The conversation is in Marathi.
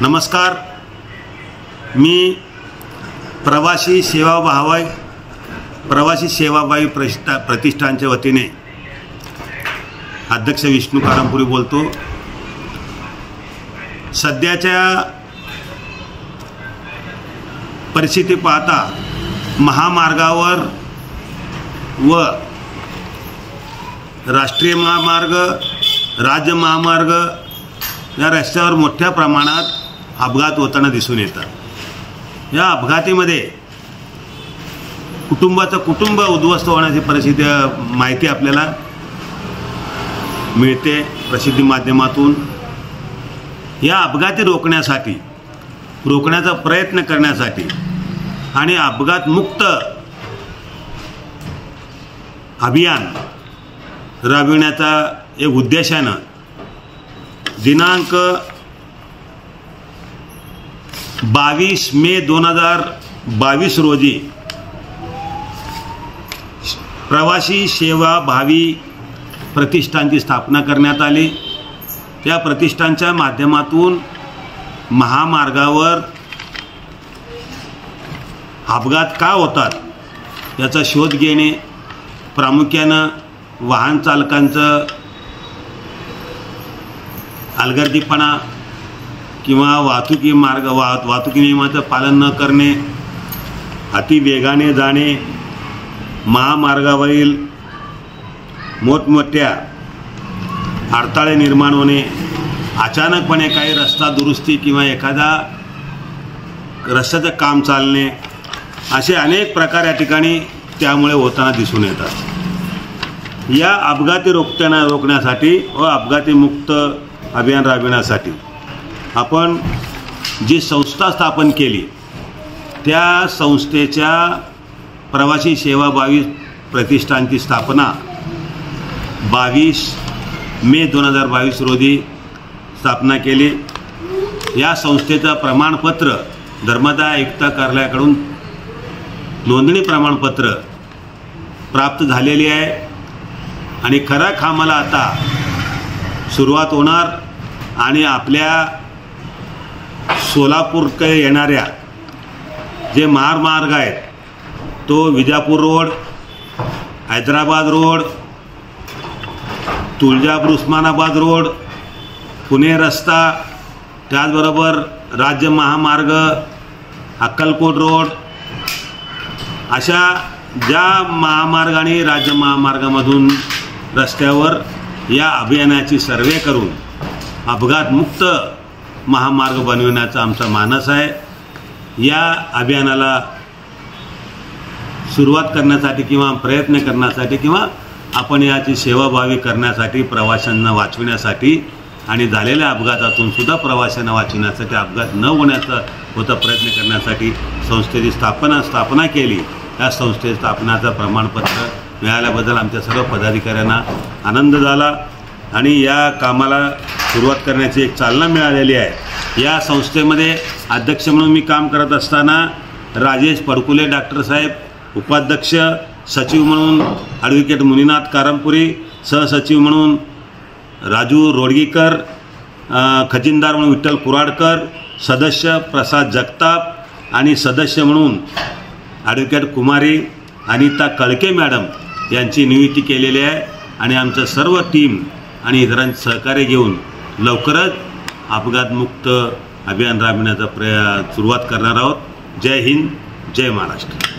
नमस्कार, मी प्रवासी सेवाभावी प्रतिष्ठानच्या वतीने अध्यक्ष विष्णू कारंपुरी बोलतो। सध्याच्या परिस्थिती पाहता महामार्गावर व राष्ट्रीय महामार्ग, राज्य महामार्ग या रस्त्यावर मोठ्या प्रमाणात अपघात होताना दिसून येतात। या अपघातीमध्ये कुटुंब उद्ध्वस्त होण्याची परिस्थिती माहिती आपल्याला मिळते प्रसिद्धी माध्यमातून। या अपघाती रोखण्याचा प्रयत्न करण्यासाठी आणि अपघात मुक्त अभियान राबविण्याचा एक उद्देशानं दिनांक 22 मे 2022 रोजी प्रवासी सेवाभावी प्रतिष्ठानची स्थापना करण्यात आली। त्या प्रतिष्ठानच्या माध्यमातून महामार्गावर अपघात का होतात याचा शोध घेणे, प्रामुख्यानं वाहन चालकांचं हलगर्जीपणा किंवा वाहतुकी नियमाचं पालन न करणे, अति वेगाने जाणे, महामार्गावरील मोठमोठ्या अडथळे निर्माण होणे, अचानकपणे काही रस्ता दुरुस्ती किंवा एखादा रस्त्याचं काम चालणे, असे अनेक प्रकार या ठिकाणी त्यामुळे होताना दिसून येतात। या अपघाती रोखण्यासाठी व अपघाती मुक्त अभियान राबविण्यासाठी आपण जी संस्था स्थापन केली, त्या संस्थेच्या प्रवासी सेवाभावी प्रतिष्ठानची स्थापना 22 मे 2022 रोजी स्थापना केली। या संस्थेचं प्रमाणपत्र धर्मदाय आयुक्त कार्यालयाकडून नोंदणी प्रमाणपत्र प्राप्त झालेली आहे आणि खऱ्या कामाला आता सुरुवात होणार आणि आपल्या सोलापूरकडे येणाऱ्या जे महामार्ग आहेत, तो Vijapur road, Hyderabad road, Tuljapur Osmanabad road, Pune रस्ता, त्याचबरोबर राज्य महामार्ग, अक्कलकोट रोड, अशा ज्या महामार्ग आणि राज्य महामार्गामधून रस्त्यावर या अभियानाची सर्वे करून अपघातमुक्त महामार्ग बनविण्याचा आमचा मानस आहे। या अभियानाला सुरुवात करण्यासाठी किंवा प्रयत्न करण्यासाठी किंवा आपण याची सेवाभावी करण्यासाठी, प्रवाशांना वाचविण्यासाठी आणि झालेल्या अपघातातून सुद्धा प्रवाशांना वाचविण्यासाठी, अपघात न होण्याचा प्रयत्न करण्यासाठी संस्थेची स्थापना केली। या संस्थेच्या स्थापनाचं प्रमाणपत्र मिळाल्याबद्दल आमच्या सर्व पदाधिकाऱ्यांना आनंद झाला आणि या कामाला सुरुवात करण्याची एक चालना मिळालेली आहे। या संस्थेमध्ये अध्यक्ष म्हणून मी काम करत असताना राजेश पडकुले डॉक्टर साहेब, उपाध्यक्ष सचिव म्हणून ॲडव्होकेट मुनीनाथ कारंपुरी, सहसचिव म्हणून राजू रोडगीकर, खजिनदार म्हणून विठ्ठल कुराडकर, सदस्य प्रसाद जगताप आणि सदस्य म्हणून ॲडव्होकेट कुमारी अनिता कळके मॅडम यांची नियुक्ती केलेली आहे आणि आमचं सर्व टीम आणि इतरांचं सहकार्य घेऊन लवकरच अपघातमुक्त अभियान राबविण्याचा सुरुवात करणार आहोत। जय हिंद, जय महाराष्ट्र।